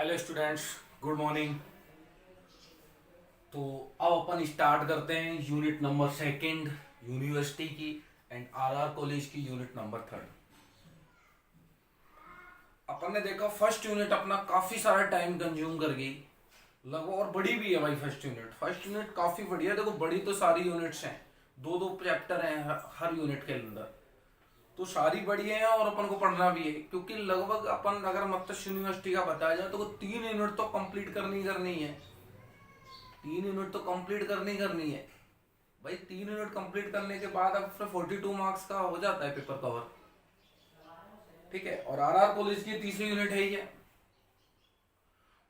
Hello students, good morning. तो अब अपन start करते हैं यूनिट नंबर सेकंड यूनिवर्सिटी की एंड आरआर कॉलेज की यूनिट नंबर थर्ड। अपन ने देखा फर्स्ट यूनिट अपना काफी सारा टाइम कंज्यूम कर गई लगभग, और बड़ी भी है भाई। फर्स्ट यूनिट काफी बढ़िया है। देखो, बड़ी तो सारी यूनिट्स हैं, दो दो चैप्टर हैं हर यूनिट के अंदर, तो सारी बड़ी है और अपन को पढ़ना भी है, क्योंकि लगभग अपन अगर मत्स्य यूनिवर्सिटी का बताया जाए तो वो 3 यूनिट तो कंप्लीट करनी है। 3 यूनिट तो कंप्लीट करनी है भाई। 3 यूनिट कंप्लीट करने के बाद अब फिर 42 मार्क्स का हो जाता है पेपर कवर। ठीक है, और आरआर कॉलेज की तीसरी यूनिट है ये।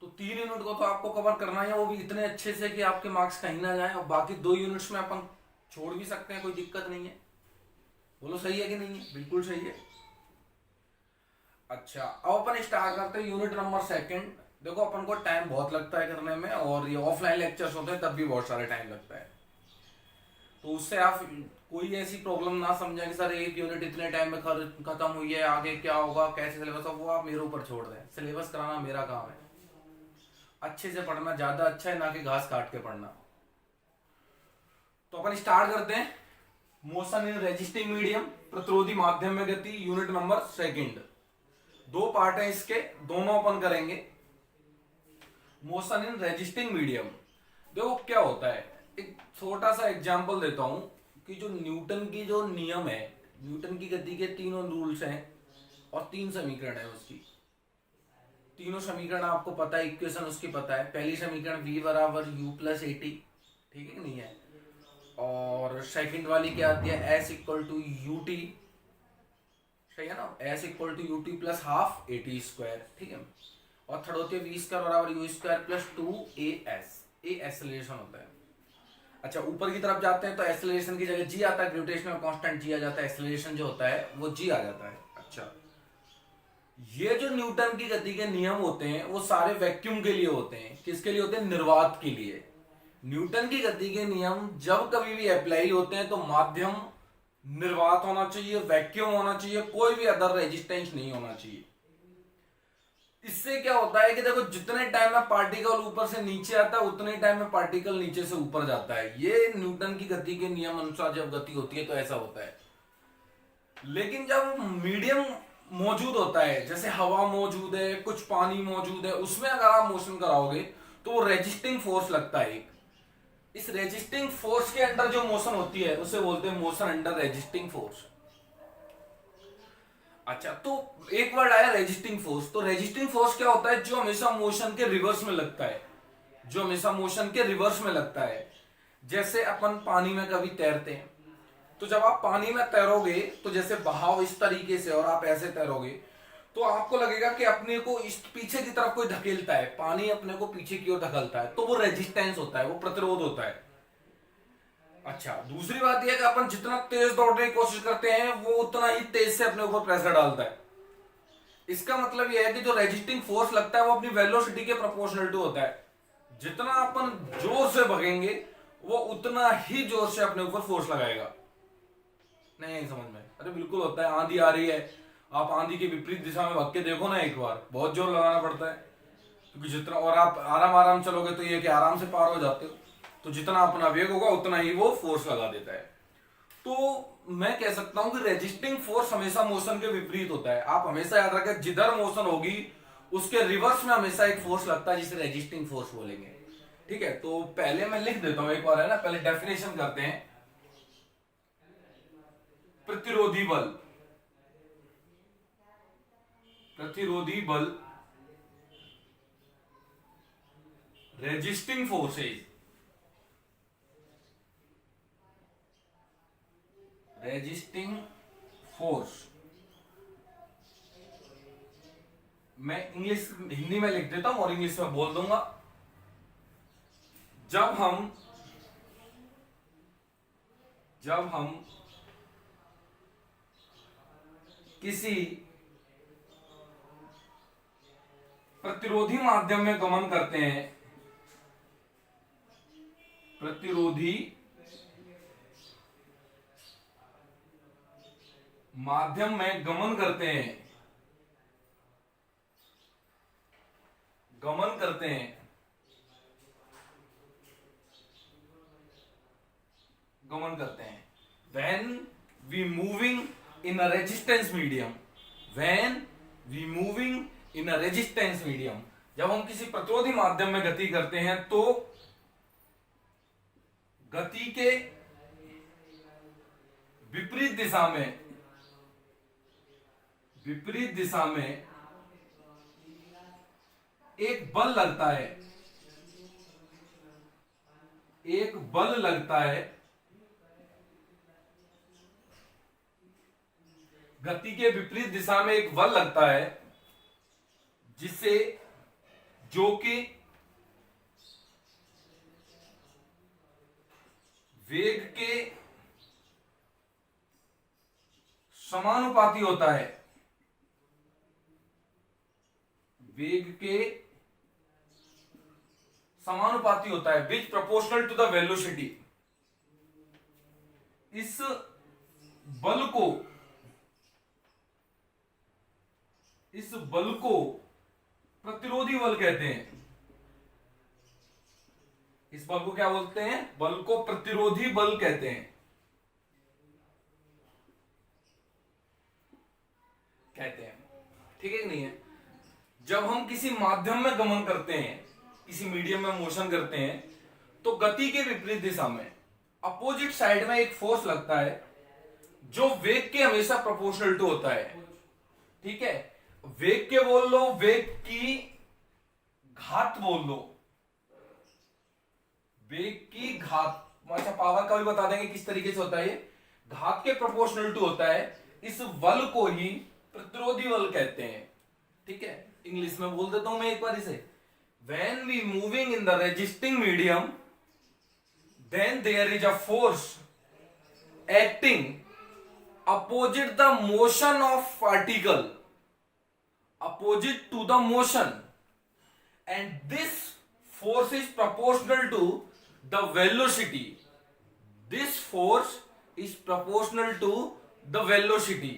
तो 3 यूनिट को तो आपको कवर करना है, वो भी इतने अच्छे से कि आपके मार्क्स कहीं ना जाए। और बाकी 2 यूनिट्स में अपन छोड़ भी सकते हैं, कोई दिक्कत नहीं है। बोलो सही है कि नहीं है? बिल्कुल सही है। अच्छा, अब अपन स्टार्ट करते हैं यूनिट नंबर सेकंड। देखो, अपन को टाइम बहुत लगता है करने में, और ये ऑफलाइन लेक्चर्स होते हैं तब भी बहुत सारा टाइम लगता है। तो उससे आप कोई ऐसी प्रॉब्लम ना समझें कि सर एक यूनिट इतने टाइम में खत्म हुई है, आगे क्या होगा, कैसे सिलेबस होगा, वो आप मेरे ऊपर छोड़ दें। सिलेबस कराना मेरा काम है। अच्छे से पढ़ना ज्यादा अच्छा है, ना कि घास काट के पढ़ना। तो अपन स्टार्ट करते हैं। मोशन इन रेजिस्टिंग मीडियम, प्रतिरोधी माध्यम में गति, यूनिट नंबर सेकंड। 2 पार्ट है इसके, दोनों अपन करेंगे। मोशन इन रेजिस्टिंग मीडियम, देखो क्या होता है। एक छोटा सा एग्जांपल देता हूं कि जो न्यूटन की जो नियम है, न्यूटन की गति के तीनों रूल्स हैं और 3 समीकरण है उसकी। तीनों समीकरण आपको पता है, इक्वेशन उसकी पता है। पहली समीकरण v बराबर u प्लस ए टी, ठीक है कि नहीं है? और सेकंड वाली क्या आती है, s equal to u t, सही है ना? s equal to u t plus half a t square, ठीक है। और थर्ड होती है वी स्क्वायर बराबर u square plus 2 a acceleration होता है। अच्छा, ऊपर की तरफ जाते हैं तो एक्सेलरेशन की जगह जी आता है, ग्रेविटेशनल कांस्टेंट जी आ जाता है, एक्सेलरेशन जो होता है वो जी आ जाता है। अच्छा, ये जो न्यूटन की गति के नियम होते हैं वो सारे वैक्यूम के लिए होते हैं। किसके लिए होते हैं? निर्वात के लिए। न्यूटन की गति के नियम जब कभी भी अप्लाई होते हैं तो माध्यम निर्वात होना चाहिए, वैक्यूम होना चाहिए, कोई भी अदर रेजिस्टेंस नहीं होना चाहिए। इससे क्या होता है कि देखो, जितने टाइम में पार्टिकल ऊपर से नीचे आता है उतने टाइम में पार्टिकल नीचे से ऊपर जाता है। ये न्यूटन की गति के नियम अनुसार जब गति होती है तो ऐसा होता है। लेकिन जब मीडियम मौजूद होता है, जैसे हवा मौजूद है, कुछ पानी मौजूद है, उसमें अगर आप मोशन कराओगे तो वो रेजिस्टिंग फोर्स लगता है एक। इस रेजिस्टिंग फोर्स के अंडर जो मोशन होती है उसे बोलते हैं मोशन अंडर रेजिस्टिंग फोर्स। अच्छा, तो एक वर्ड आया रेजिस्टिंग फोर्स। तो रेजिस्टिंग फोर्स क्या होता है? जो हमेशा मोशन के रिवर्स में लगता है, जो हमेशा मोशन के रिवर्स में लगता है। जैसे अपन पानी में कभी तैरते हैं, तो जब आप पानी में तैरोगे तो जैसे बहाव इस तरीके से और आप ऐसे तैरोगे तो आपको लगेगा कि अपने को इस पीछे की तरफ कोई धकेलता है, पानी अपने को पीछे की ओर धकेलता है, तो वो रेजिस्टेंस होता है, वो प्रतिरोध होता है। अच्छा, दूसरी बात यह कि अपन जितना तेज दौड़ने की कोशिश करते हैं वो उतना ही तेज से अपने ऊपर प्रेशर डालता है। इसका मतलब यह है कि जो रेजिस्टिंग फोर्स लगता है वो अपनी वेलोसिटी के प्रोपोर्शनल टू होता है। जितना अपन जोर से भगेंगे वो उतना ही जोर से अपने ऊपर फोर्स लगाएगा। नहीं समझ में? अरे बिल्कुल होता है। आंधी आ रही है, आप आंधी के विपरीत दिशा में भाग के देखो ना, एक बार बहुत जोर लगाना पड़ता है, क्योंकि जितना, और आप आराम आराम चलोगे तो ये कि आराम से पार हो जाते हो। तो जितना अपना वेग होगा उतना ही वो फोर्स लगा देता है। तो मैं कह सकता हूं कि रेजिस्टिंग फोर्स हमेशा मोशन के विपरीत होता है। आप हमेशा याद रखें, जिधर मोशन होगी उसके रिवर्स में हमेशा एक फोर्स लगता है जिसे रेजिस्टिंग फोर्स बोलेंगे। ठीक है, तो पहले मैं लिख देता हूं एक बार, है ना? पहले डेफिनेशन करते हैं। प्रतिरोधी बल, प्रतिरोधी बल रेजिस्टिंग फोर्सेज, रेजिस्टिंग फोर्स। मैं इंग्लिश हिंदी में लिख देता हूं और इंग्लिश में बोल दूंगा। जब हम जब हम किसी प्रतिरोधी माध्यम में गमन करते हैं, प्रतिरोधी माध्यम में गमन करते हैं, गमन करते हैं, गमन करते हैं, when we moving in a resistance medium, when we moving in a resistance medium, जब हम किसी प्रतिरोधी माध्यम में गति करते हैं तो गति के विपरीत दिशा में, विपरीत दिशा में एक बल लगता है, एक बल लगता है, गति के विपरीत दिशा में एक बल लगता है, जिससे, जो कि वेग के समानुपाती होता है, वेग के समानुपाती होता है, विच प्रोपोर्शनल टू द वेलोसिटी। इस बल को, इस बल को प्रतिरोधी बल कहते हैं। इस बल को क्या बोलते हैं? बल को प्रतिरोधी बल कहते हैं, कहते हैं। ठीक है कि नहीं है? जब हम किसी माध्यम में गमन करते हैं, किसी मीडियम में मोशन करते हैं, तो गति के विपरीत दिशा में अपोजिट साइड में एक फोर्स लगता है जो वेग के हमेशा प्रोपोर्शनल टू होता है। ठीक है, वेग के बोल लो, वेग की घात बोल लो, वेग की घात। अच्छा, पावर का भी बता देंगे किस तरीके से होता है ये। घात के प्रोपोर्शनल टू होता है, इस बल को ही प्रतिरोधी बल कहते हैं। ठीक है, इंग्लिश में बोल देता हूं मैं एक बार इसे। When we moving in the resisting medium, then there is a force acting opposite the motion of particle, opposite to the motion, and this force is proportional to the velocity. This force is proportional to the velocity.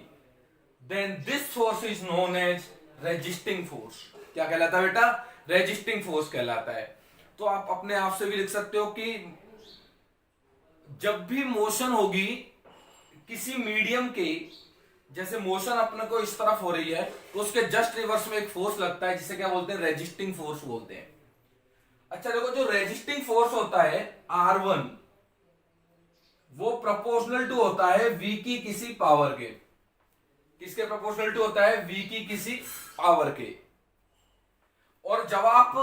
Then this force is known as resisting force. क्या कहलाता है बेटा? Resisting force कहलाता है। तो आप अपने आप से भी लिख सकते हो कि जब भी मोशन होगी किसी मीडियम के, जैसे मोशन अपने को इस तरफ हो रही है, तो उसके जस्ट रिवर्स में एक फोर्स लगता है, जिसे क्या बोलते हैं? रेजिस्टिंग फोर्स बोलते हैं। अच्छा देखो, जो रेजिस्टिंग फोर्स होता है R1, वो प्रोपोर्शनल टू होता है V की किसी पावर के। किसके प्रोपोर्शनल टू होता है? V की किसी पावर के। और जब आप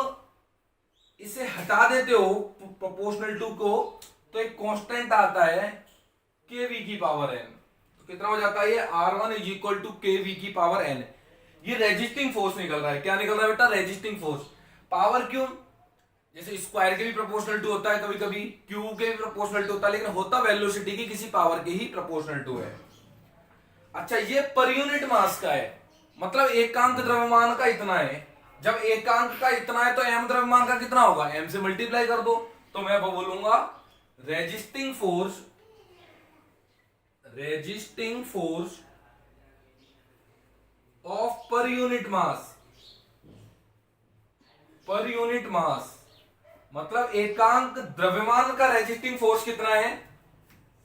इसे हटा देते हो प्रोपोर्शनल टू को, तो एक कांस्टेंट आता है kv की पावर n। तो कितना हो जाता है ये? R1 is equal to kv की पावर n। ये रेजिस्टिंग फोर्स निकल रहा है। क्या निकल रहा है बेटा? Resisting force. पावर क्यों? जैसे स्क्वायर के भी प्रोपोर्शनल टू होता है, कभी कभी क्यूब के भी प्रोपोर्शनल टू होता है, लेकिन होता वेलोसिटी की किसी पावर के ही प्रोपोर्शनल टू है। अच्छा, ये पर यूनिट मास का है, मतलब एकांक द्रव्यमान का इतना है। जब एकांक का इतना है तो m द्रव्यमान का कितना होगा? m से मल्टीप्लाई कर दो। तो मैं बोलूंगा resisting force, resisting force of per unit mass, per unit mass, मतलब एकांक द्रव्यमान का रेजिस्टिंग फोर्स कितना है?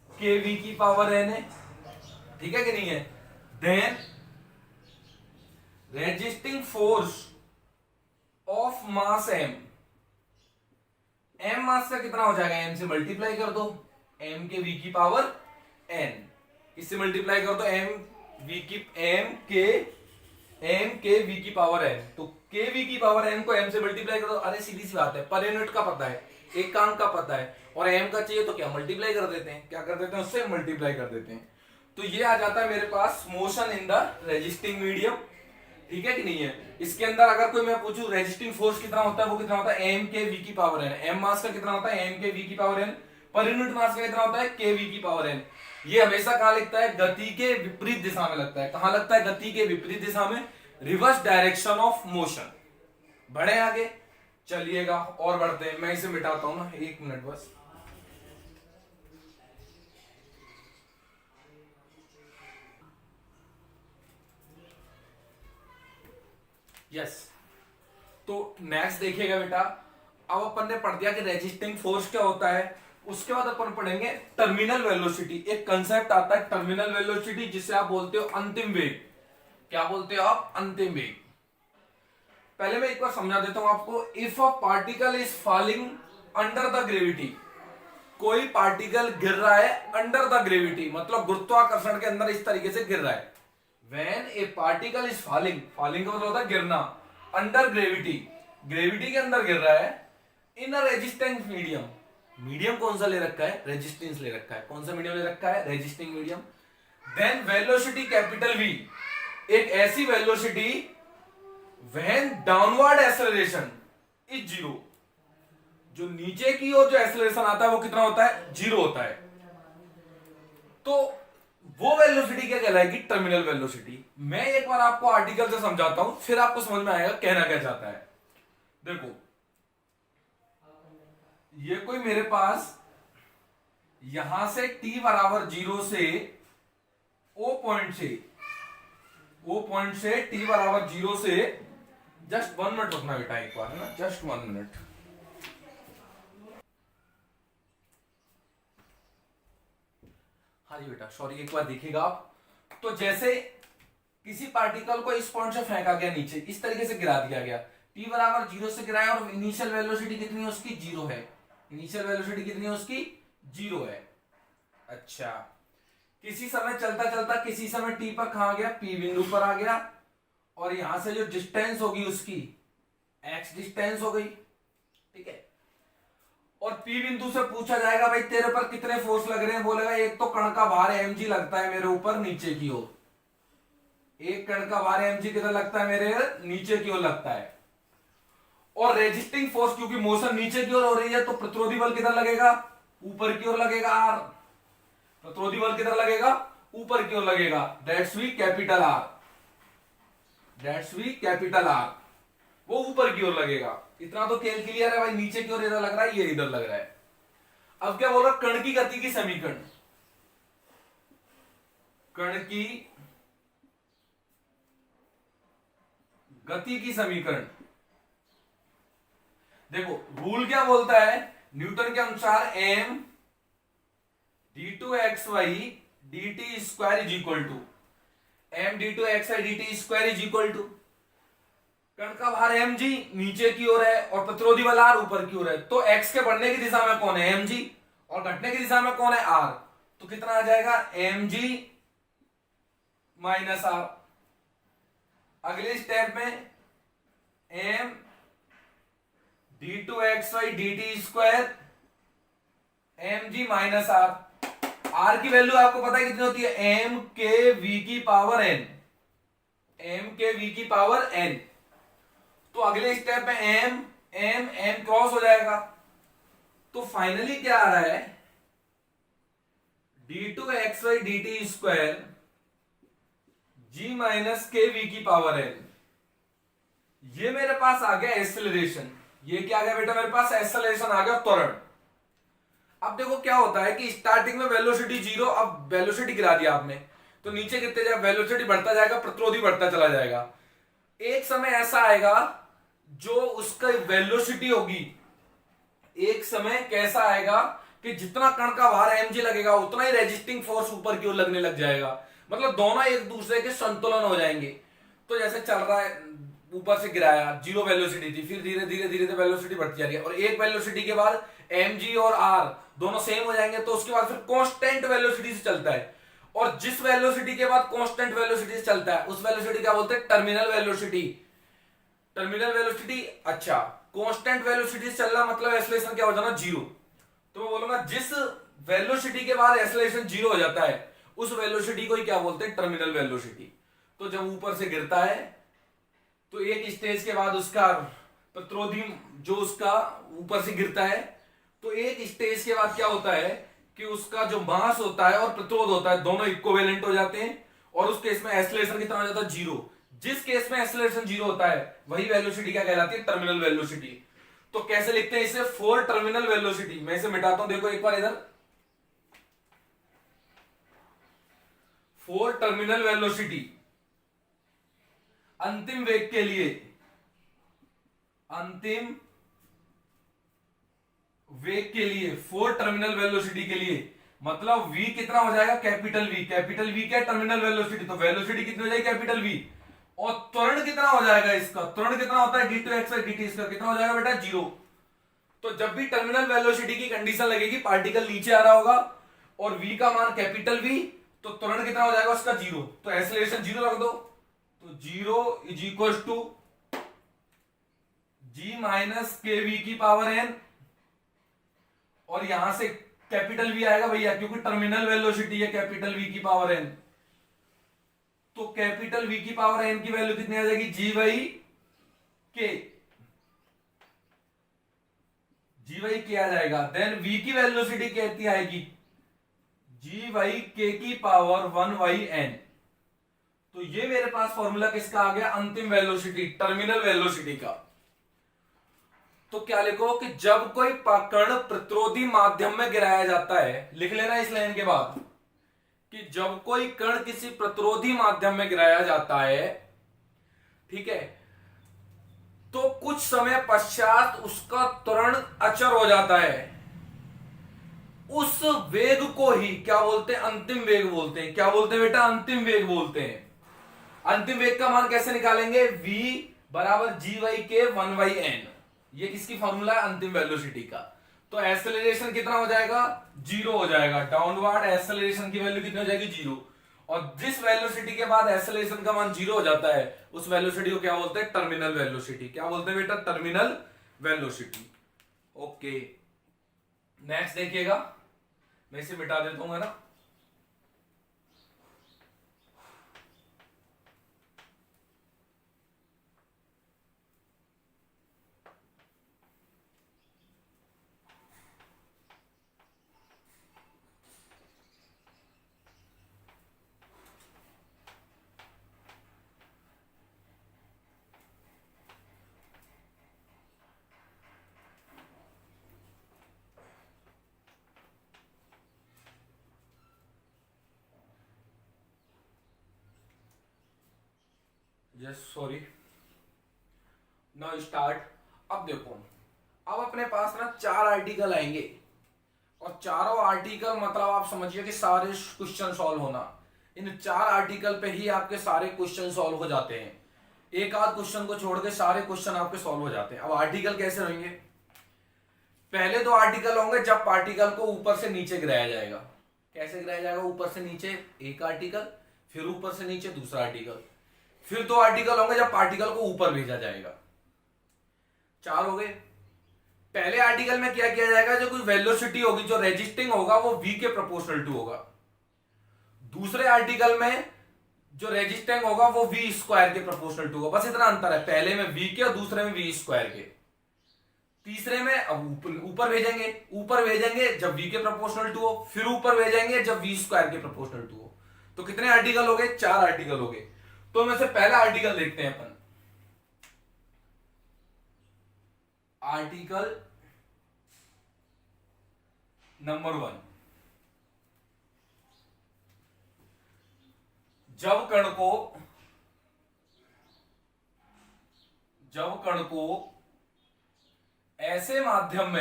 kv की पावर n है। ठीक है कि नहीं है? Then resisting force of mass m, m mass का कितना हो जाएगा? m से मल्टीप्लाई कर दो, m के v की पावर n। इससे मल्टीप्लाई कर दो m के v की पावर n। तो k v की पावर n को m से मल्टीप्लाई कर दो। अरे सीधी सी बात है, पर यूनिट का पता है, एकांक का पता है, और m का चाहिए तो क्या मल्टीप्लाई कर देते हैं। क्या कर देते हैं? उससे मल्टीप्लाई कर देते हैं। तो ये आ जाता है मेरे पास motion in the resisting medium. ठीक है कि नहीं है? इसके अंदर अगर कोई मैं पूछूं रेजिस्टिंग फोर्स कितना होता है, वो कितना होता है? m के v की पावर n। m मास का कितना होता है? m के v की power n। Per unit mass का कितना होता है? k v की पावर n। ये हमेशा कहां लिखता है? गति के विपरीत दिशा में लगता है। कहां लगता है? गति के विपरीत दिशा में, रिवर्स डायरेक्शन ऑफ मोशन। बढ़े आगे, चलिएगा और बढ़ते हैं। मैं इसे मिटाता हूं ना, 1 मिनट बस। यस, तो नेक्स्ट देखिएगा बेटा, अब अपन ने पढ़ दिया कि रेजिस्टिंग फोर्स क्या होता है। उसके बाद अपन पढ़ेंगे टर्मिनल वेलोसिटी। एक कंसेप्ट आता है टर्मिनल वेलोसिटी, जिसे आप बोलते हो अंतिम वेग। क्या बोलते हो आप? अंतिम वेग। पहले मैं एक बार समझा देता हूं आपको। If a particle is falling under the gravity, कोई पार्टिकल गिर रहा है अंडर द ग्रेविटी, मतलब गुरुत्वाकर्षण के अंदर इस तरीके से गिर रहा है। When A particle is falling, falling का मतलब होता है गिरना, अंडर ग्रेविटी, ग्रेविटी के अंदर गिर रहा है, इन अ रेजिस्टेंस मीडियम, मीडियम कौन सा ले रखा है? रेजिस्टेंस ले रखा है। कौन सा मीडियम ले रखा है? Resisting medium. Then velocity capital v, एक ऐसी velocity when downward acceleration is zero, जो नीचे की ओर जो एक्सेलरेशन आता है वो कितना होता है? जीरो होता है। तो वो वेलोसिटी क्या कहलाएगी? Terminal velocity. मैं एक बार आपको आर्टिकल से समझाता हूं, फिर आपको समझ में आएगा कहना क्या चाहता है। देखो, ये कोई मेरे पास यहां से t बराबर 0 से ओ पॉइंट से t बराबर 0 से, जस्ट 1 मिनट रुकना बेटा एक बार, है ना, जस्ट 1 मिनट। हाँ जी बेटा, सॉरी, एक बार देखिएगा आप। तो जैसे किसी पार्टिकल को इस पॉइंट से फेंका गया नीचे, इस तरीके से गिरा दिया गया, t बराबर 0 से गिराया, और इनिशियल वेलोसिटी कितनी है उसकी? 0 है। इनिशियल वेलोसिटी कितनी है उसकी? 0 है। अच्छा, किसी समय चलता चलता किसी समय t पर कहां गया? p बिंदु पर आ गया, और यहां से जो डिस्टेंस होगी उसकी x डिस्टेंस हो गई, ठीक है। और p बिंदु से पूछा जाएगा भाई तेरे पर कितने फोर्स लग रहे हैं? बोलेगा एक तो कण का भार mg लगता है मेरे ऊपर नीचे की ओर, एक कण का भार mg कितना लगता है मेरे नीचे की ओर लगता है। और रेजिस्टिंग फोर्स, क्योंकि मोशन नीचे की ओर हो रही है, तो प्रतिरोधी बल किधर लगेगा? ऊपर की ओर लगेगा, r। प्रतिरोधी बल किधर लगेगा? ऊपर की ओर लगेगा। That's v capital R, that's v capital R, वो ऊपर की ओर लगेगा। इतना तो खेल क्लियर है भाई, नीचे की ओर इधर लग रहा है, ये इधर लग रहा है। अब क्या बोल रहा? कण की गति की समीकरण, कण की गति की समीकरण। देखो रूल क्या बोलता है न्यूटन के अनुसार, m d2xy dt square is equal to m d2xy dt square is equal to, कण का भार mg नीचे की ओर है और प्रतिरोधी बल r ऊपर की ओर है, तो x के बढ़ने की दिशा में कौन है? mg, और घटने की दिशा में कौन है? r। तो कितना आ जाएगा? mg minus r। अगले स्टेप में m d2xy dt square mg minus r। r की वैल्यू आपको पता है कितनी होती है? m के v की पावर n, m के v की पावर n। तो अगले स्टेप में m क्रॉस हो जाएगा, तो फाइनली क्या आ रहा है? d2xy dt square g minus k v की पावर n। ये मेरे पास आ गया एक्सेलरेशन। ये क्या आ गया बेटा? मेरे पास एक्सेलरेशन आ गया, त्वरण। अब देखो क्या होता है कि स्टार्टिंग में वेलोसिटी 0, अब वेलोसिटी गिरा दिया आपने, तो नीचे गिरते जाए वेलोसिटी बढ़ता जाएगा, प्रतिरोधी बढ़ता चला जाएगा। एक समय ऐसा आएगा जो उसका वेलोसिटी होगी, एक समय कैसा आएगा कि जितना कण का भार mg लगेगा उतना ही रेजिस्टिंग फोर्स ऊपर की ओर लगने लग जाएगा, मतलब दोनों एक दूसरे के संतुलन हो जाएंगे। तो जैसे चल रहा है, ऊपर से गिराया, 0 वेलोसिटी थी, फिर धीरे धीरे धीरे वेलोसिटी बढ़ती जा रही है, और एक वेलोसिटी के बाद mg और r दोनों सेम हो जाएंगे, तो उसके बाद फिर कांस्टेंट वेलोसिटी से चलता है। और जिस वेलोसिटी के बाद कांस्टेंट वेलोसिटी से चलता है उस वेलोसिटी क्या बोलते हैं? Terminal velocity. टर्मिनल वेलोसिटी, अच्छा, कांस्टेंट वेलोसिटी से चलना मतलब एक्सेलरेशन क्या हो जाना? 0। तो मैं बोलूंगा जिस वेलोसिटी के बाद एक्सेलरेशन 0 हो जाता है उस वेलोसिटी को ही क्या बोलते हैं? Terminal velocity. तो जब ऊपर से गिरता है तो एक स्टेज के बाद उसका प्रतिरोधी जो उसका ऊपर से गिरता है, तो एक स्टेज के बाद क्या होता है कि उसका जो मास होता है और प्रतिरोध होता है दोनों इक्विवेलेंट हो जाते हैं, और उस केस में एक्सेलरेशन कितना हो जाता है? 0। जिस केस में एक्सेलरेशन 0 होता है वही वेलोसिटी क्या कहलाती है? Terminal velocity. तो कैसे लिखते हैं इसे? Four terminal velocity. मैं इसे मिटाता हूं, देखो एक बार इधर, फोर टर्मिनल वेलोसिटी अंतिम वेग के लिए, अंतिम वेग के लिए, फोर टर्मिनल वेलोसिटी के लिए, मतलब v कितना हो जाएगा, कैपिटल V। कैपिटल V क्या है, टर्मिनल वेलोसिटी, तो वेलोसिटी कितनी हो जाएगी, कैपिटल V। और त्वरण कितना हो जाएगा इसका, त्वरण कितना होता है d2x/dt2, कितना हो जाएगा बेटा, 0। तो जब भी टर्मिनल वेलोसिटी की कंडीशन लगेगी, पार्टिकल नीचे आ रहा होगा और v का मान कैपिटल V, तो त्वरण कितना हो जाएगा उसका, 0। तो एक्सेलरेशन 0 रख दो, तो 0 is equal to g minus k v की पावर n, और यहां से कैपिटल V आएगा भैया, क्योंकि टर्मिनल वेलोसिटी है कैपिटल V की पावर n। तो कैपिटल V की पावर n की वैल्यू कितनी आ जाएगी, g बाई के आ जाएगा। देन V की वेलोसिटी कहती आएगी g बाई के की पावर 1 बाई n। तो ये मेरे पास फॉर्मूला किसका आ गया, अंतिम वेलोसिटी, टर्मिनल वेलोसिटी का। तो क्या लिखो कि जब कोई कण प्रतिरोधी माध्यम में गिराया जाता है, लिख लेना इस लाइन के बाद, कि जब कोई कण किसी प्रतिरोधी माध्यम में गिराया जाता है, ठीक है, तो कुछ समय पश्चात उसका त्वरण अचर हो जाता है। उस वेग को ही क्या बोलते हैं, अंतिम वेग बोलते हैं। क्या बोलते हैं बेटा, अंतिम वेग बोलते हैं। अंतिम वेग का मान कैसे निकालेंगे, v बराबर g बाई के 1 बाई n। ये किसकी फॉर्मूला है, अंतिम वेलोसिटी का। तो एक्सेलरेशन कितना हो जाएगा, 0 हो जाएगा। डाउनवर्ड एक्सेलरेशन की वैल्यू कितनी हो जाएगी, 0। और जिस वेलोसिटी के बाद एक्सेलरेशन का मान 0 हो जाता है, उस वेलोसिटी को क्या बोलते हैं, टर्मिनल वेलोसिटी। क्या बोलते हैं बेटा, टर्मिनल वेलोसिटी। ओके, नेक्स्ट देखिएगा, मैं इसे मिटा देता हूं, है ना। Yes sorry, now start. अब देखो, अब अपने पास ना 4 आर्टिकल आएंगे, और चारों आर्टिकल मतलब आप समझिए कि सारे क्वेश्चन सॉल्व होना। इन 4 आर्टिकल पे ही आपके सारे क्वेश्चन सॉल्व हो जाते हैं। एक आध क्वेश्चन को छोड़ के सारे क्वेश्चन आपके सॉल्व हो जाते हैं। अब आर्टिकल कैसे होंगे, पहले 2 आर्टिकल होंगे जब पार्टिकल को ऊपर से नीचे गिराया जाएगा। कैसे गिराया जाएगा, ऊपर से नीचे एक आर्टिकल, फिर ऊपर से नीचे दूसरा आर्टिकल, फिर 2 आर्टिकल होंगे जब पार्टिकल को ऊपर भेजा जाएगा। 4 हो गए। पहले आर्टिकल में क्या किया जाएगा, जो कोई वेलोसिटी होगी, जो रेजिस्टिंग होगा, वो v के प्रोपोर्शनल टू होगा। दूसरे आर्टिकल में जो रेजिस्टिंग होगा वो v स्क्वायर के प्रोपोर्शनल टू होगा। बस इतना अंतर है, पहले में v के और दूसरे में v स्क्वायर के। तीसरे में अब ऊपर भेजेंगे जब v के प्रोपोर्शनल टू हो, फिर ऊपर भेजेंगे जब v स्क्वायर के प्रोपोर्शनल टू हो। तो कितने आर्टिकल हो गए, 4 आर्टिकल हो गए। तो में से पहला आर्टिकल देखते हैं अपन। आर्टिकल नंबर 1, जब कण को ऐसे माध्यम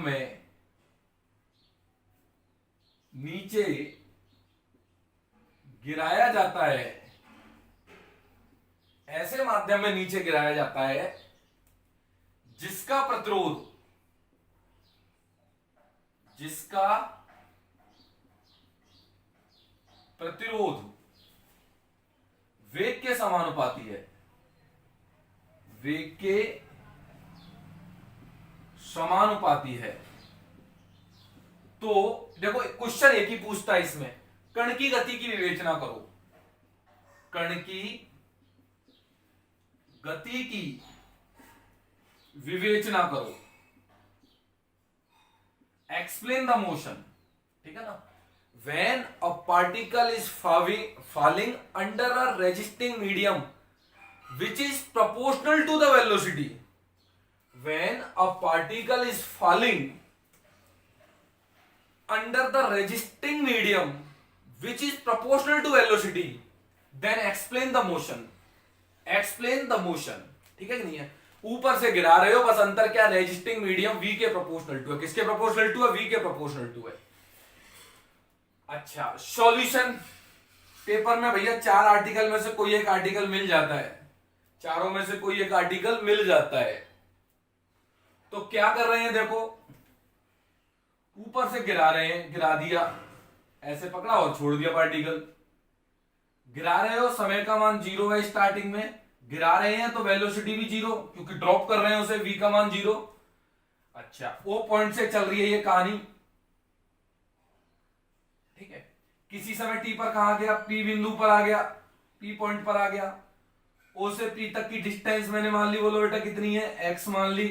में नीचे गिराया जाता है, ऐसे माध्यम में नीचे गिराया जाता है जिसका प्रतिरोध वेग के समानुपाती है, वेग के समानुपाती है। तो देखो, क्वेश्चन एक ही पूछता है इसमें, कण की गति की विवेचना करो, कण की गति की विवेचना करो, एक्सप्लेन द मोशन, ठीक है ना। When a particle is falling under a resisting medium which is proportional to the velocity, when a particle is falling under the resisting medium which is proportional to velocity, then explain the motion, explain the motion, ठीक है कि नहीं है। ऊपर से गिरा रहे हो, बस अंतर क्या, रेजिस्टिंग मीडियम वी के प्रोपोर्शनल टू है। किसके प्रोपोर्शनल टू है? वी के प्रोपोर्शनल टू है। अच्छा, सॉल्यूशन। पेपर में भैया 4 आर्टिकल में से कोई एक आर्टिकल मिल जाता है, चारों में से कोई एक आर्टिकल मिल जाता है। तो क्या कर रहे हैं, देखो ऊपर से गिरा रहे हैं, गिरा दिया, ऐसे पकड़ा और छोड़ दिया पार्टिकल। गिरा रहे हो, समय का मान 0 है स्टार्टिंग में, गिरा रहे हैं तो वेलोसिटी भी 0, क्योंकि ड्रॉप कर रहे हैं उसे, v का मान 0। अच्छा, ओ पॉइंट से चल रही है ये कहानी, ठीक है। किसी समय टी पर कहा गया, पी बिंदु पर आ गया, पी पॉइंट पर आ गया। ओ से पी तक की डिस्टेंस मैंने मान ली, बोलो बेटा कितनी है, x मान ली।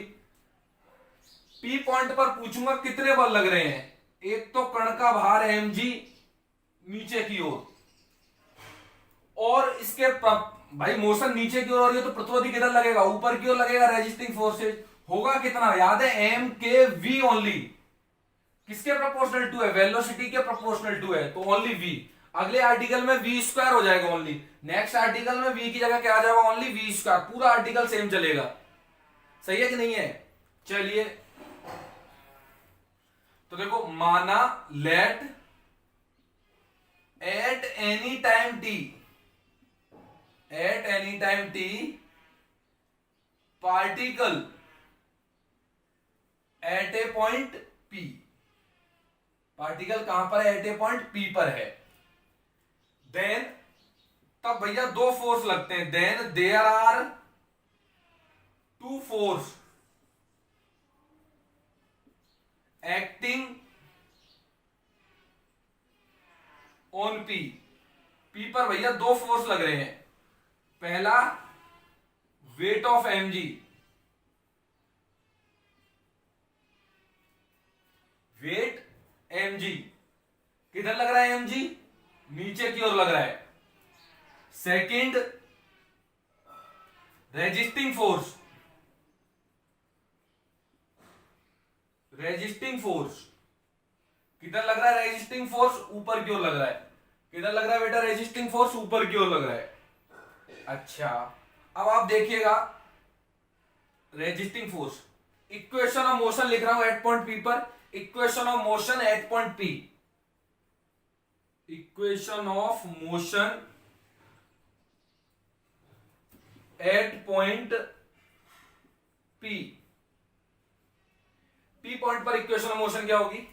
पी पॉइंट पर पूछूंगा कितने बल लग रहे हैं, एक तो कण का भार mg नीचे की ओर, और इसके भाई मोशन नीचे की ओर हो रही है तो प्रतिरोधी किधर लगेगा, ऊपर की ओर लगेगा, रेजिस्टिंग फोर्सेज होगा कितना, याद है, एम के वी ओनली। किसके प्रोपोर्शनल टू है, वेलोसिटी के प्रोपोर्शनल टू है, तो ओनली वी। अगले आर्टिकल में वी स्क्वायर हो जाएगा ओनली, नेक्स्ट आर्टिकल में वी की जगह क्या आ जाएगा, ओनली वी स्क्वायर। पूरा आर्टिकल सेम चलेगा, सही है कि नहीं है। चलिए, तो देखो, माना let at any time t, at any time t particle at a point p, particle कहां पर है, एट ए पॉइंट पी पर है। देन तब भैया 2 फोर्स लगते हैं, then there are 2 force acting on p. P पर भैया 2 फोर्स लग रहे हैं। पहला weight of mg, weight mg किधर लग रहा है, mg नीचे की ओर लग रहा है। Second resisting force, resisting force किधर लग रहा है, रेजिस्टिंग फोर्स ऊपर की ओर लग रहा है। किधर लग रहा है बेटा, रेजिस्टिंग फोर्स ऊपर की ओर लग रहा है। अच्छा, अब आप देखिएगा, resisting force, equation of motion लिख रहा हूं एट पॉइंट पी पर, equation of motion at point p, equation of motion at point p. P point पर इक्वेशन ऑफ मोशन क्या होगी,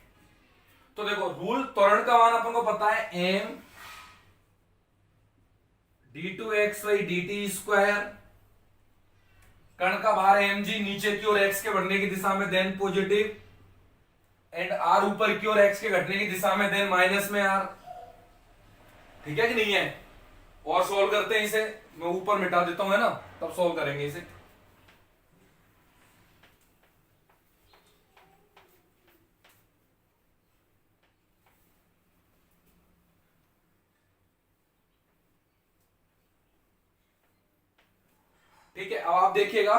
तो देखो रूल, त्वरण का मान अपन को पता है, m d2xy dt स्क्वायर, कण का भार mg नीचे की ओर x के बढ़ने की दिशा में देन पॉजिटिव, एंड r ऊपर की ओर x के घटने की दिशा में देन माइनस में r, ठीक है कि नहीं है। और सोल्व करते हैं इसे, मैं ऊपर मिटा देता हूं, है ना, तब सोल्व करेंगे इसे। ठीक है, अब आप देखिएगा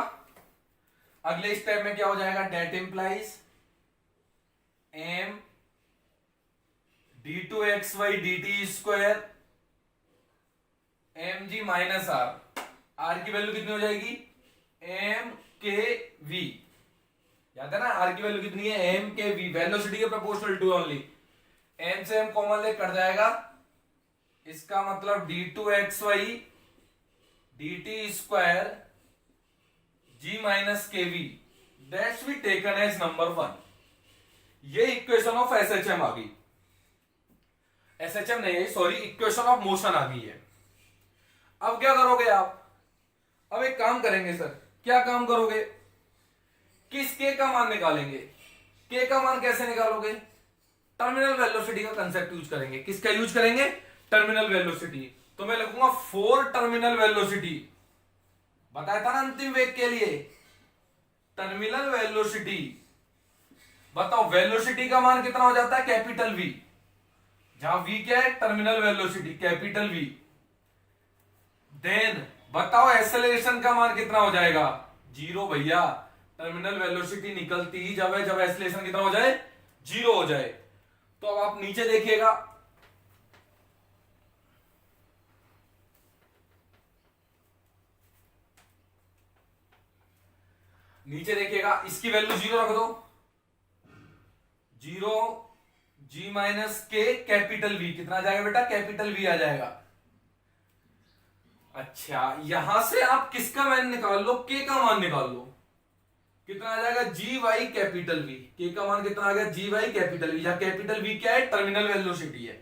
अगले स्टेप में क्या हो जाएगा, that implies m d2xy dt square mg minus r की वैल्यू कितनी हो जाएगी, m के v, याद है ना, r की वैल्यू कितनी है, m के v, वेलोसिटी के प्रोपोर्शनल टू ओनली। m से m कॉमन ले कट जाएगा, इसका मतलब d2xy dt square g minus k v, that's be taken as number 1। ये इक्वेशन ऑफ एसएचएम आ गई, एसएचएम नहीं है, सॉरी, इक्वेशन ऑफ मोशन आ गई है। अब क्या करोगे आप, अब एक काम करेंगे सर, क्या काम करोगे, किस के का मान निकालेंगे। के का मान कैसे निकालोगे, टर्मिनल वेलोसिटी का कंसेप्ट यूज करेंगे। किसका यूज करेंगे, टर्मिनल वेलोसिटी। तो मैं लिखूंगा 4 टर्मिनल वेलोसिटी, बताया था ना अंतिम वेग के लिए, टर्मिनल वेलोसिटी। बताओ वेलोसिटी का मान कितना हो जाता है, कैपिटल वी, जहां वी क्या है, terminal velocity, capital v. Then बताओ एक्सेलरेशन का मान कितना हो जाएगा, 0 भैया, टर्मिनल वेलोसिटी निकलती ही जब है जब एक्सेलरेशन कितना हो जाए, 0 हो जाए। तो अब आप नीचे देखिएगा, नीचे देखिएगा, इसकी वैल्यू 0 रख दो, 0 g माइनस के कैपिटल V कितना आ जाएगा बेटा, कैपिटल V आ जाएगा। अच्छा, यहां से आप किसका मान निकाल लो, k का मान निकाल लो, कितना आ जाएगा, g y capital V, k का मान कितना आ गया, जी वाई कैपिटल V, जहां कैपिटल V क्या है, टर्मिनल वेलोसिटी है,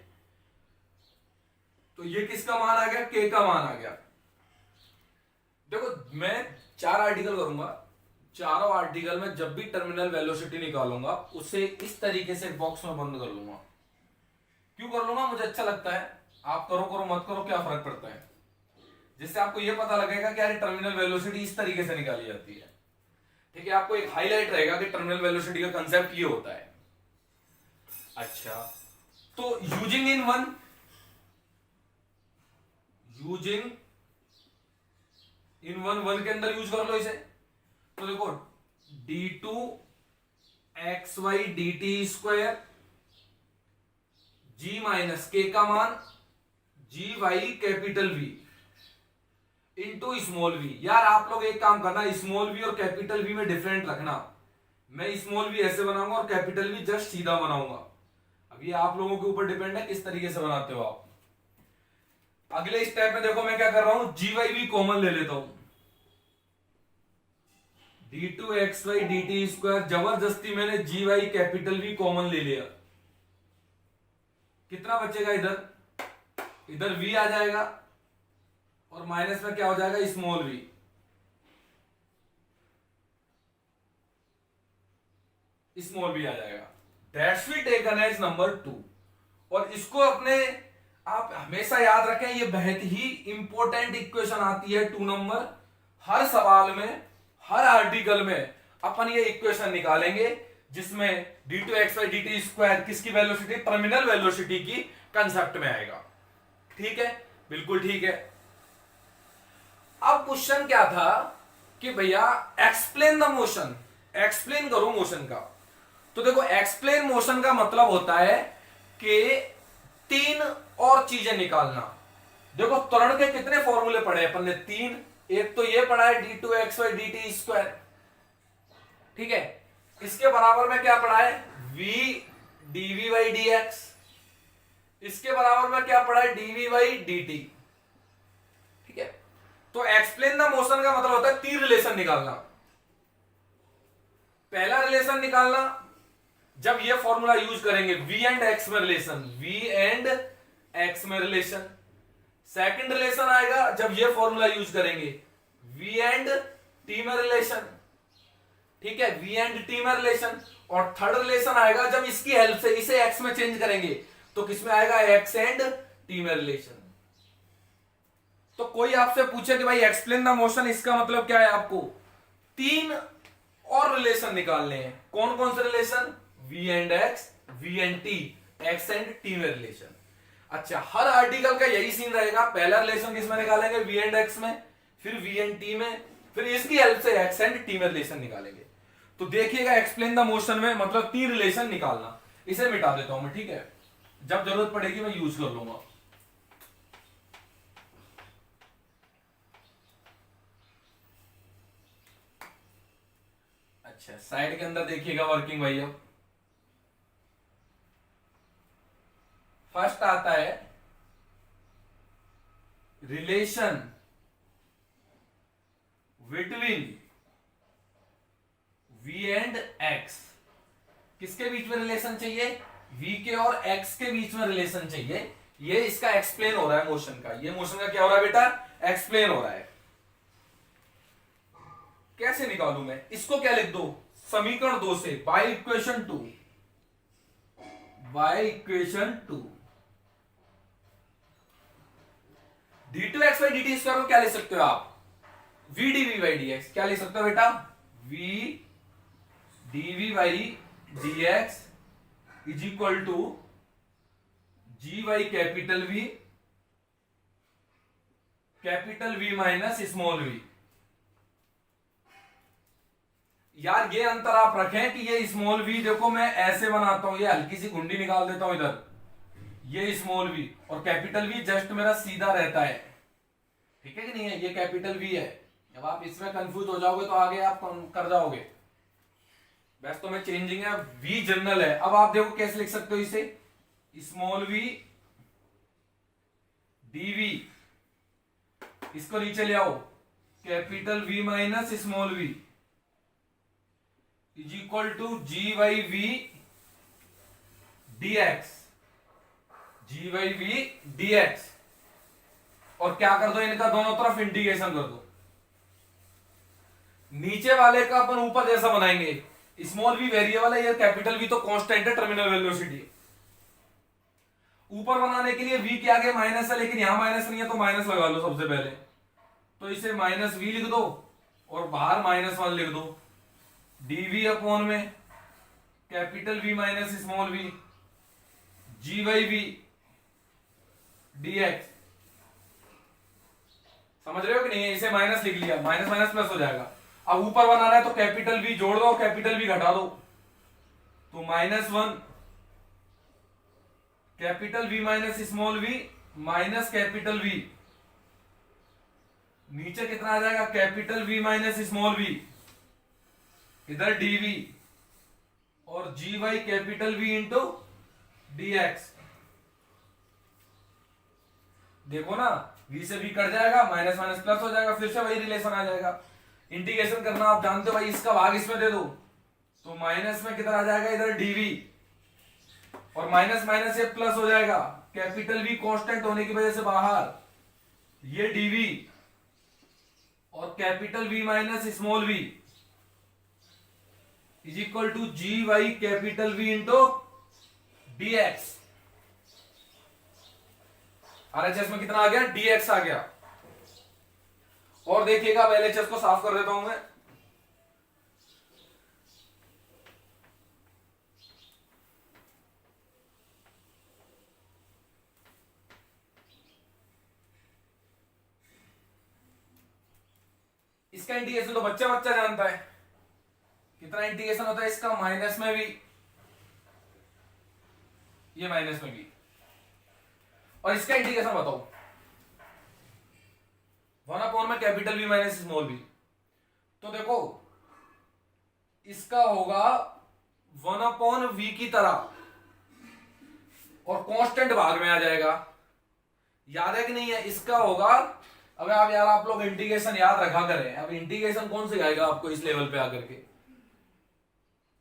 तो ये किसका मान आ गया, k का मान आ गया। देखो मैं 4 आर्टिकल करूंगा, चारों आर्टिकल में जब भी टर्मिनल वेलोसिटी निकालूंगा उसे इस तरीके से बॉक्स में बंद कर लूंगा। क्यों कर लूंगा, मुझे अच्छा लगता है, आप करो करो मत करो क्या फर्क पड़ता है, जिससे आपको यह पता लगेगा कि यार टर्मिनल वेलोसिटी इस तरीके से निकाली जाती है। ठीक है, आपको एक हाईलाइट रहेगा कि टर्मिनल वेलोसिटी का कंसेप्ट ये होता है। अच्छा, तो यूजिंग इन वन के अंदर यूज कर लो इसे, तो देखो d2 xy dt square g minus k का मान g y capital V into small v। यार आप लोग एक काम करना, स्मॉल v और कैपिटल V में डिफरेंट रखना, मैं स्मॉल v ऐसे बनाऊंगा और कैपिटल V जस्ट सीधा बनाऊंगा। अब ये आप लोगों के ऊपर डिपेंड है किस तरीके से बनाते हो आप। अगले स्टेप में देखो मैं क्या कर रहा हूं, जी वाई भी कॉमन ले लेता हूं, d2 xy dt स्क्वायर, जबरदस्ती मैंने जी वाई कैपिटल V कॉमन ले लिया, कितना बचेगा, इधर v आ जाएगा और माइनस में क्या हो जाएगा, स्मॉल v। स्मॉल v आ जाएगा, that's v taken as number 2। और इसको अपने आप हमेशा याद रखें, ये बहुत ही इंपॉर्टेंट इक्वेशन आती है 2 नंबर, हर सवाल में हर आर्टिकल में अपन ये इक्वेशन निकालेंगे जिसमें d2 xy dt स्क्वायर किसकी वेलोसिटी, टर्मिनल वेलोसिटी की कंसेप्ट में आएगा। ठीक है, बिल्कुल ठीक है। अब क्वेश्चन क्या था कि भैया एक्सप्लेन द मोशन, एक्सप्लेन करो मोशन का। तो देखो एक्सप्लेन मोशन का मतलब होता है कि 3 और चीजें निकालना। देखो त्वरण के कितने फॉर्मूले पढ़े अपन ने, 3, एक तो ये पढ़ा है d2 xy dt स्क्वायर, ठीक है, इसके बराबर में क्या पढ़ा है, v dv by dx, इसके बराबर में क्या पढ़ा है, dv by dt। ठीक है, तो एक्सप्लेन द मोशन का मतलब होता है 3 रिलेशन निकालना। पहला रिलेशन निकालना जब ये फॉर्मूला यूज करेंगे, v एंड x में रिलेशन, v एंड x में रिलेशन। सेकंड रिलेशन आएगा जब ये फॉर्मूला यूज करेंगे, v एंड t में रिलेशन। ठीक है, v एंड t में रिलेशन। और थर्ड रिलेशन आएगा जब इसकी हेल्प से इसे x में चेंज करेंगे, तो किसमें आएगा, x एंड t में रिलेशन। तो कोई आपसे पूछे कि भाई एक्सप्लेन द मोशन, इसका मतलब क्या है, आपको 3 और रिलेशन निकालने हैं। कौन कौन से relation, v and x, v and t, x and t में रिलेशन। अच्छा, हर आर्टिकल का यही सीन रहेगा, पहला रिलेशन किसमें निकालेंगे, v एंड x में, फिर v एंड t में, फिर इसकी हेल्प से x एंड t में रिलेशन निकालेंगे। तो देखिएगा एक्सप्लेन द मोशन में मतलब 3 रिलेशन निकालना। इसे मिटा देता हूं मैं, ठीक है, जब जरूरत पड़ेगी मैं यूज कर लूंगा। अच्छा, साइड के अंदर देखिएगा वर्किंग भाई। अब फर्स्ट आता है relation between v and x। किसके बीच में रिलेशन चाहिए, v के और x के बीच में रिलेशन चाहिए। ये इसका एक्सप्लेन हो रहा है मोशन का, ये मोशन का क्या हो रहा है बेटा, एक्सप्लेन हो रहा है। कैसे निकालूं मैं इसको, क्या लिख दो, समीकरण 2 से, by equation 2, by equation 2 d2 xy dt square को क्या लिख सकते हो आप, v dv by dx। क्या लिख सकते हो बेटा, v dv by dx is equal to g y capital V minus small v। यार ये अंतर आप रखें कि ये स्मॉल v, देखो मैं ऐसे बनाता हूं, ये हल्की सी घुंडी निकाल देता हूं इधर, ये स्मॉल v और कैपिटल V जस्ट मेरा सीधा रहता है। ठीक है कि नहीं है, ये कैपिटल V है, अब आप इसमें कंफ्यूज हो जाओगे तो आगे आप कर जाओगे। वैसे तो मैं चेंजिंग है, वी जनरल है। अब आप देखो कैसे लिख सकते हो इसे, स्मॉल वी डीवी, इसको नीचे ले आओ, capital we minus small v is equal to g y v d x, g y v d x. और क्या कर दो, इनका दोनों तरफ इंटीग्रेशन कर दो। नीचे वाले का अपन ऊपर जैसा बनाएंगे, स्मॉल वी वेरिएबल है, ये कैपिटल वी तो कांस्टेंट है, टर्मिनल वेलोसिटी। ऊपर बनाने के लिए वी के आगे माइनस है, लेकिन यहां माइनस नहीं है तो माइनस लगा लो सबसे पहले। तो इसे माइनस वी लिख दो और बाहर -1 लिख दो, डीवी अपॉन में capital we minus small v g y v d x. समझ रहे हो कि नहीं? इसे माइनस लिख लिया, माइनस माइनस प्लस हो जाएगा। अब ऊपर बनाना है तो कैपिटल वी जोड़ दो, कैपिटल वी घटा दो, तो -1 capital we minus small V minus capital V, नीचे कितना आ जाएगा, capital we minus small V, इधर डीवी और g y capital we into d x. देखो ना, वी से वी कट जाएगा, माइनस माइनस प्लस हो जाएगा, फिर से वही रिलेशन आ जाएगा। इंटीग्रेशन करना आप जानते हो भाई, इसका भाग इसमें दे दो तो माइनस में कितना आ जाएगा, इधर डीवी और माइनस माइनस ये प्लस हो जाएगा, कैपिटल वी कांस्टेंट होने की वजह से बाहर, ये डीवी और capital we minus small v is equal to g y capital we into d x. RHS में कितना आ गया, डीएक्स आ गया। और देखिएगा, अब एलएचएस को साफ कर देता हूं मैं। इसका इंटीग्रेशन तो बच्चा बच्चा जानता है, कितना इंटीग्रेशन होता है इसका, माइनस में भी, ये माइनस में भी। और इसका इंटीग्रेशन बताओ, 1 में capital we minus small v, तो देखो इसका होगा 1/v की तरह और कांस्टेंट भाग में आ जाएगा। याद है कि नहीं है? इसका होगा, अब आप यार आप लोग इंटीग्रेशन याद रखा करें, अब इंटीग्रेशन कौन सिखाएगा आपको इस लेवल पे आकर के।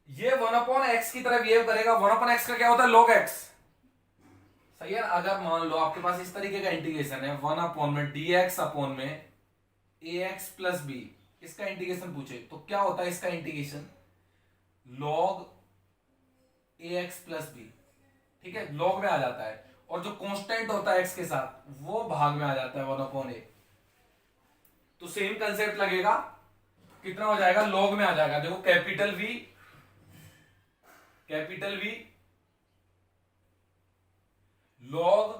ये 1/x की तरह बिहेव करेगा। 1/x का क्या होता है, log x। सही है। अगर मान लो आपके पास इस तरीके का इंटीग्रेशन है, 1 में dx अपॉन में ax प्लस b, इसका इंटीग्रेशन पूछे तो क्या होता है इसका integration, log ax plus b। ठीक है, log में आ जाता है, और जो कांस्टेंट होता है x के साथ वो भाग में आ जाता है 1/a। तो सेम कंसेप्ट लगेगा, कितना हो जाएगा, log में आ जाएगा। देखो कैपिटल V log,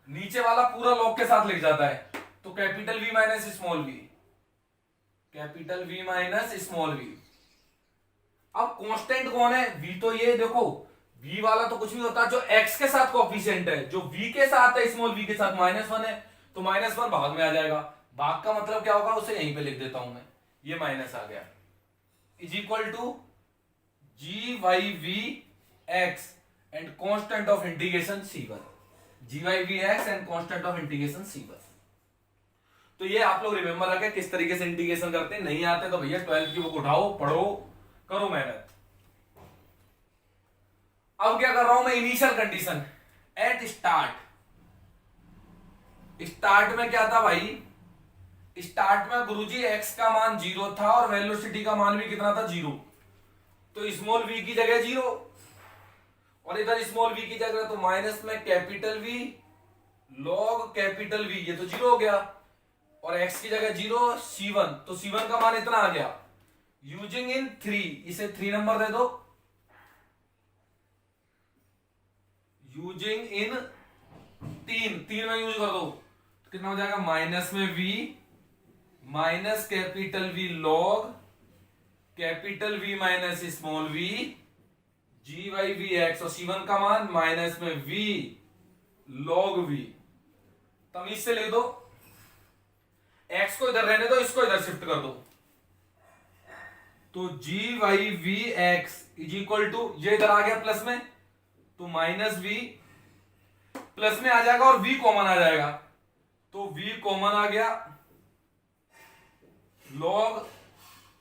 नीचे वाला पूरा log के साथ लिख जाता है, तो capital V minus small v, capital V minus small v. अब कांस्टेंट कौन है, v। तो ये देखो v वाला तो कुछ भी होता है जो x के साथ कोएफिशिएंट है, जो v के साथ है, स्मॉल v के साथ -1 है, तो -1 भाग में आ जाएगा। भाग का मतलब क्या होगा, उसे यहीं पे लिख देता हूं मैं, ये माइनस आ गया, is equal to g y v x and constant of integration c1, g y v x and constant of integration c1। तो ये आप लोग रिमेंबर रखें किस तरीके से इंटीग्रेशन करते हैं। नहीं आते तो भैया 12 की बुक उठाओ, पढ़ो, करो मेहनत। अब क्या कर रहा हूं मैं, initial condition at start. Start में क्या था भाई, स्टार्ट में गुरुजी x का मान 0 था और वेलोसिटी का मान भी कितना था, 0। तो स्मॉल v की जगह 0 और इधर स्मॉल v की जगह तो माइनस में capital V log capital V, ये तो 0 हो गया, और x की जगह 0 c1, तो c1 का मान इतना आ गया। यूजिंग इन 3, इसे 3 नंबर दे दो, यूजिंग इन 3 में यूज कर दो, तो कितना हो जाएगा, माइनस में v minus capital V log capital V minus small v g y v x, और c1 का मान माइनस में v log v। तमीज से लिख दो, एक्स को इधर रहने दो, इसको इधर शिफ्ट कर दो। तो g y v x is equal to, ये इधर आ गया प्लस में, तो माइनस वी प्लस में आ जाएगा और v कॉमन आ जाएगा, तो v कॉमन आ गया, log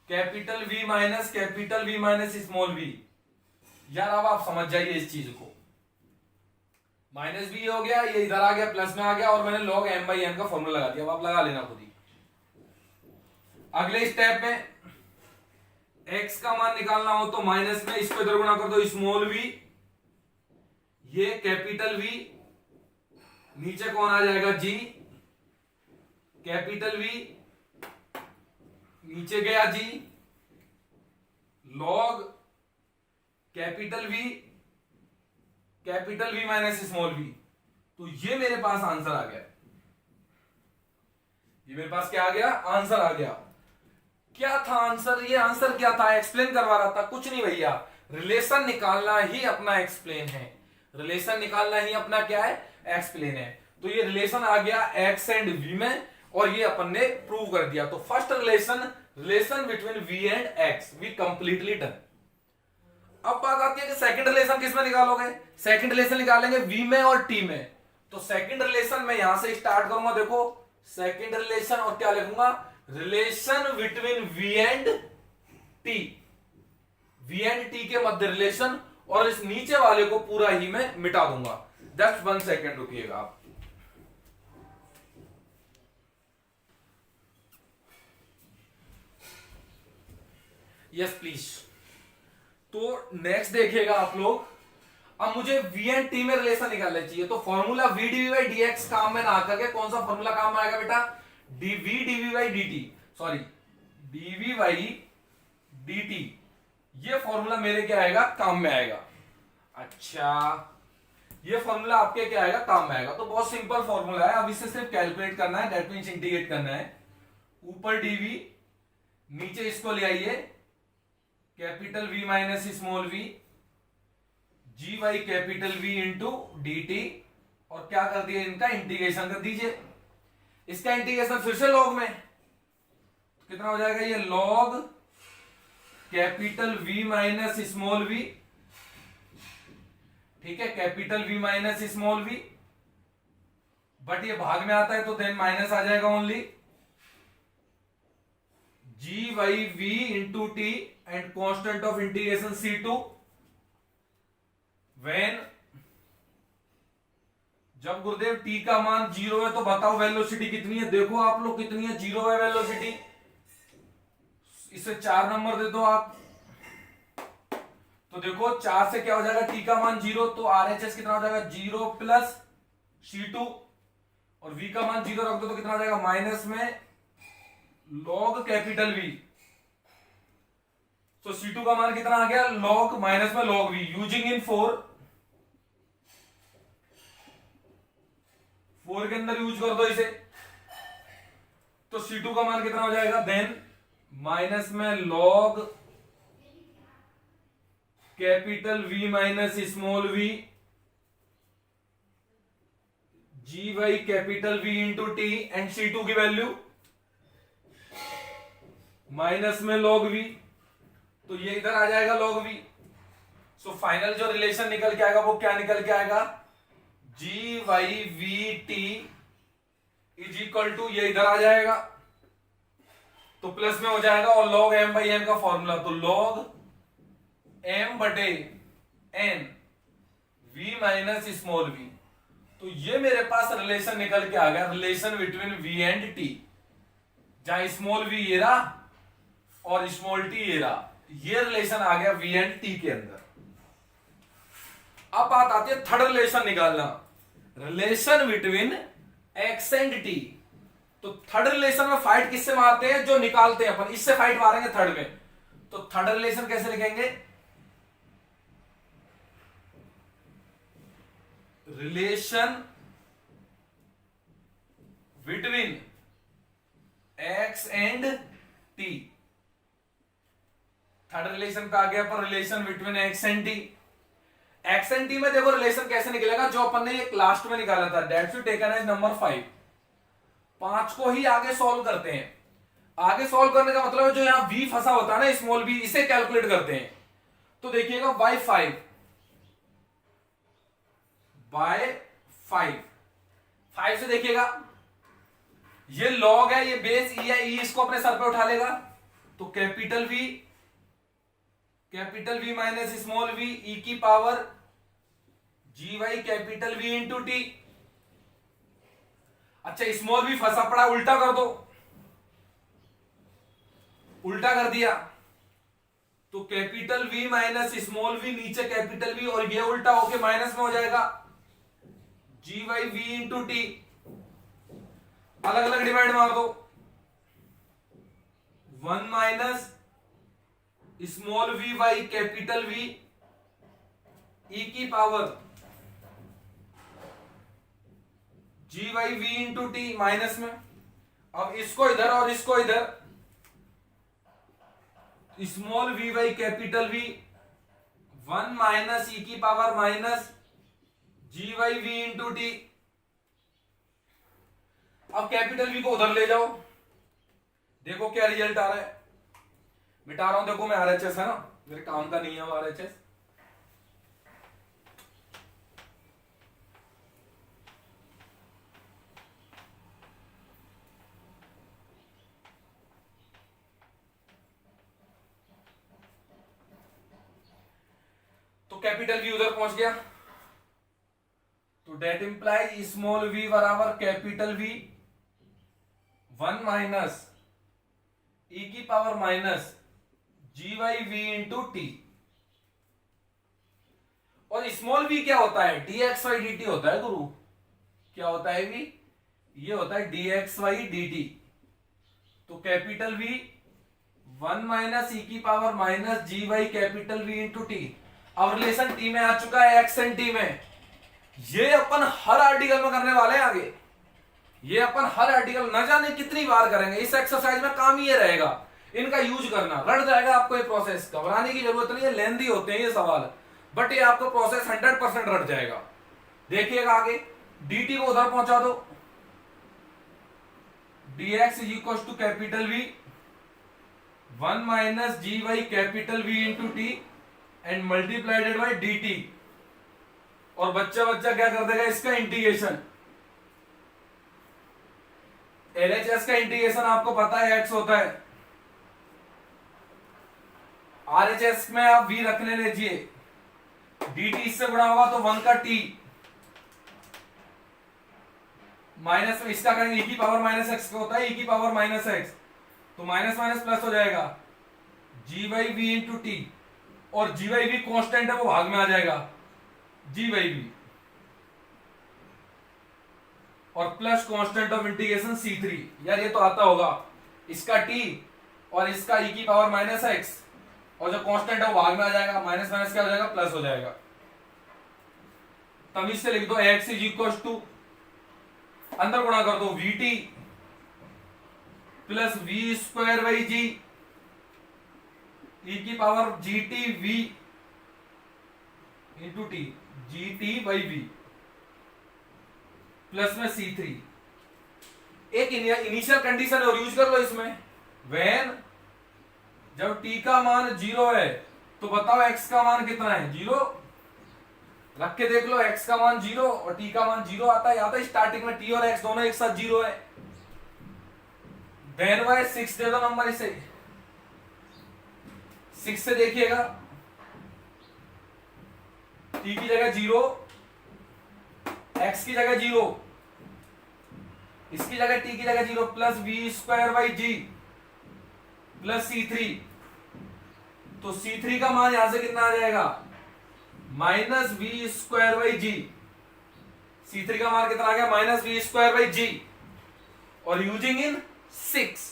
capital V minus capital V minus small v। यार अब आप समझ जाइए इस चीज को, माइनस v हो गया, ये इधर आ गया प्लस में आ गया, और मैंने log m बाई n का फॉर्मूला लगा दिया। अब आप लगा लेना खुद ही। अगले स्टेप में x का मान निकालना हो तो माइनस में इसको इधर गुणा कर दो, स्मॉल v, ये कैपिटल V, नीचे कौन आ जाएगा g, कैपिटल V, नीचे गया g, log capital V minus small v। तो ये मेरे पास आंसर आ गया, ये मेरे पास क्या आ गया, आंसर आ गया। क्या था आंसर, ये आंसर क्या था, एक्सप्लेन करवा रहा था, कुछ नहीं भैया, रिलेशन निकालना ही अपना एक्सप्लेन है, रिलेशन निकालना ही अपना क्या है, एक्सप्लेन है। तो ये रिलेशन आ गया x एंड v में, और ये अपन ने प्रूव कर दिया। तो first relation between v and x v completely done. अब बात आती है कि सेकंड रिलेशन किस में निकालोगे, सेकंड रिलेशन निकालेंगे v में और t में। तो सेकंड रिलेशन में यहां से स्टार्ट करूंगा, देखो सेकंड रिलेशन, और क्या लिखूंगा, relation between v and t, v and t के मध्य रिलेशन, और इस नीचे वाले को पूरा ही मैं मिटा दूंगा। जस्ट 1 सेकेंड रुकिएगा आप। Yes please. तो नेक्स्ट देखिएगा आप लोग, अब मुझे v एंड t में रिलेशन निकालना चाहिए, तो formula v dv by dx काम में ना आकर के कौन सा फॉर्मूला काम में आएगा बेटा, dv dv by dt, sorry dv by dt, ये फॉर्मूला मेरे क्या आएगा, काम में आएगा। अच्छा, ये फॉर्मूला आपके क्या आएगा, काम में आएगा। तो बहुत सिंपल फॉर्मूला है, अब इसे सिर्फ कैलकुलेट करना है, दैट मींस इंटीग्रेट करना है। ऊपर dv, नीचे इसको ले आइए, capital V minus small v, g y capital V into d t, और क्या कर दिया, इनका इंटीग्रेशन कर दीजिए। इसका इंटीग्रेशन फिर से लॉग में, तो कितना हो जाएगा, ये log capital V minus small v, ठीक है, capital V minus small v, but ये भाग में आता है तो देन माइनस आ जाएगा only, g y v into t and constant of integration C2 when, जब गुरुदेव t का मान 0 है तो बताओ वेलोसिटी कितनी है, देखो आप लोग कितनी है, 0 है वेलोसिटी, इसे 4 नंबर दे दो आप। तो देखो 4 से क्या हो जाएगा, t का मान 0, तो RHS कितना हो जाएगा, 0 प्लस C2, और v का मान 0 रख दो तो कितना हो जाएगा, माइनस में लॉग कैपिटल V। तो C2 का मान कितना आ गया, लॉग माइनस में लॉग V, यूजिंग इन 4 के अंदर यूज कर दो इसे, तो C2 का मान कितना हो जाएगा, देन माइनस में log capital V minus small v, g y capital V into t, and C2 की वैल्यू माइनस में लॉग v, तो ये इधर आ जाएगा लॉग v। सो फाइनल जो रिलेशन निकल के आएगा वो क्या निकल के आएगा, g y v t is equal to, ये इधर आ जाएगा तो प्लस में हो जाएगा, और लॉग m बाई n का फॉर्मूला, तो लॉग m बटे n v minus small v। तो ये मेरे पास रिलेशन निकल के आ गया, relation between v and t, जहां स्मॉल v ये रहा और स्मॉल t ये रहा, ये रिलेशन आ गया v एंड t के अंदर। अब बात आती है थर्ड रिलेशन निकालना, relation between x and t। तो थर्ड रिलेशन में फाइट किससे मारते हैं, जो निकालते हैं अपन, इससे फाइट मारेंगे थर्ड में। तो थर्ड रिलेशन कैसे लिखेंगे, relation between x and t। Third relation पे आ गया पर relation between x and t। x and t में देखो रिलेशन कैसे निकलेगा, जो अपन ने एक लास्ट में निकाला था, दैट्स टेकन एज नंबर 5। 5 को ही आगे सॉल्व करते हैं। आगे सॉल्व करने का मतलब है जो यहां v फंसा होता है ना स्मॉल v, इसे कैलकुलेट करते हैं। तो देखिएगा y5 5 से देखिएगा ये लॉग है, ये बेस ई है, ई इसको अपने सर पे उठा लेगा, तो capital V minus small v e की power g y capital V into t. अच्छा स्मॉल v फंसा पड़ा, उल्टा कर दो, उल्टा कर दिया तो capital V minus small v, नीचे कैपिटल V और ये उल्टा होके माइनस में हो जाएगा g y V into t. अलग अलग डिवाइड मार दो, 1 minus small v by capital V e की power g y V into t minus में। अब इसको इधर और इसको इधर, small v by capital V 1 minus e की power minus g y V into t. अब कैपिटल V को उधर ले जाओ, देखो क्या रिजल्ट आ रहा है। मिटा रहा हूं, देखो मैं RHS है ना, मेरे काम का नहीं है वो RHS। तो कैपिटल V उधर पहुंच गया, तो डेट इंप्लाइज स्मॉल v बराबर कैपिटल V 1 माइनस ई की power minus g y V into T. और स्मॉल v क्या होता है, dx वाई dt होता है गुरु। क्या होता है v, ये होता है dx वाई dt। तो कैपिटल V 1 माइनस ई की power minus g y capital V into t. अब रिलेशन टी में आ चुका है, एक्स एंड टी में। ये अपन हर आर्टिकल में करने वाले हैं आगे, ये अपन हर आर्टिकल न जाने कितनी बार करेंगे। इस एक्सरसाइज में काम ये रहेगा, इनका यूज करना। रट जाएगा आपको ये प्रोसेस, घबराने की जरूरत नहीं है, लेंदी होते हैं ये सवाल, बट ये आपको प्रोसेस 100% रट जाएगा। देखिएगा आगे, dt को उधर पहुंचा दो, dx is equal to capital V 1 minus g y capital V into t and multiplied by dt। और बच्चा क्या कर देगा, इसका इंटीग्रेशन। LHS का इंटीग्रेशन आपको पता है x होता है, RHS में आप v रखने लीजिए, dt इससे गुणा होगा तो 1 का t माइनस में इसका करेंगे, e की पावर माइनस एक्स का होता है, e की पावर माइनस एक्स, तो माइनस माइनस प्लस हो जाएगा g y v into T. और जी वाई वी कॉन्स्टेंट है, वो भाग में आ जाएगा जी वाई वी, और plus constant of integration C3। यार ये तो आता होगा, इसका t और इसका e की पावर माइनस एक्स, और जो कांस्टेंट है वो भाग में आ जाएगा, माइनस माइनस क्या हो जाएगा, प्लस हो जाएगा। तमीज से लिख दो x इज इक्वल टू, अंदर गुणा कर दो vt plus v square by g e की power gt v into t, gt by v plus में C3। एक इनिशियल कंडीशन और यूज कर लो इसमें, व्हेन जब t का मान 0 है तो बताओ x का मान कितना है, 0। रख के देख लो, x का मान 0 और t का मान 0 आता है स्टार्टिंग में t और x दोनों एक साथ 0 है। देन बाय 6 दे दो नंबर इसे, 6 से देखिएगा t की जगह 0, x की जगह 0, इसकी जगह t की जगह 0 plus v square by g plus C3। तो C3 का मान यहां से कितना आ जाएगा, minus v square by g. C3 का मान कितना आ गया, minus v square by g, और यूजिंग इन 6।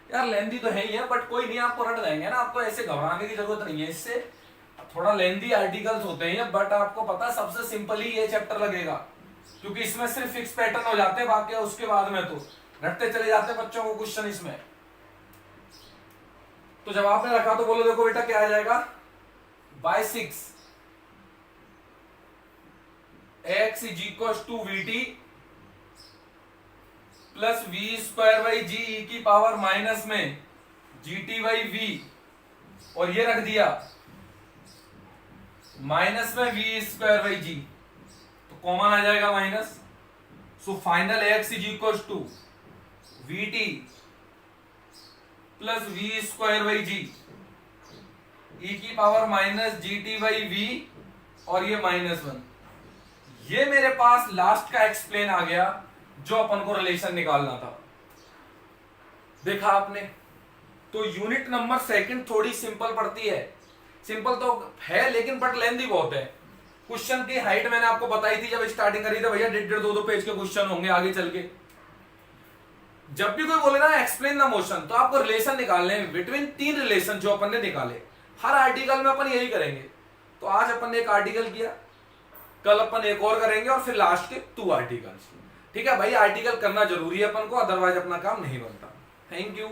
यार लेंदी तो है ही है, बट कोई नहीं, आपको रट देंगे ना, आपको ऐसे घबराने की जरूरत नहीं है। इससे थोड़ा लेंदी आर्टिकल्स होते हैं, बट आपको पता सबसे सिंपल ही ये चैप्टर लगेगा, क्योंकि इसमें सिर्फ फिक्स पैटर्न हो जाते हैं, बाकी उसके बाद में तो रटते चले जाते हैं बच्चों को क्वेश्चन इसमें। तो जब आपने रखा तो बोलो, देखो बेटा क्या आ जाएगा, by 6 x is equal to v t plus v square by g e की पावर माइनस में जी टी बाई वी, और ये रख दिया माइनस में वी स्क्वायर बाई जी, तो कॉमन आ जाएगा minus. So final x is equal to v t plus v square by g e की power minus g t by v, और ये -1। ये मेरे पास लास्ट का एक्सप्लेन आ गया जो अपन को रिलेशन निकालना था। देखा आपने, तो यूनिट नंबर सेकंड थोड़ी सिंपल पड़ती है, सिंपल तो है लेकिन बट लेंथी बहुत है। क्वेश्चन की हाइट मैंने आपको बताई थी जब स्टार्टिंग करी थी, भैया 1.5 2 पेज के क्वेश्चन होंगे आगे चल के। जब भी कोई बोले ना एक्सप्लेन द मोशन, तो आपको रिलेशन निकालने हैं बिटवीन 3 रिलेशन जो अपन ने निकाले। हर आर्टिकल में अपन यही करेंगे। तो आज अपन ने एक आर्टिकल किया, कल अपन एक और करेंगे, और फिर लास्ट के 2 आर्टिकल्स। ठीक है भाई, आर्टिकल करना जरूरी है अपन को, अदरवाइज अपना काम नहीं बनता। Thank you.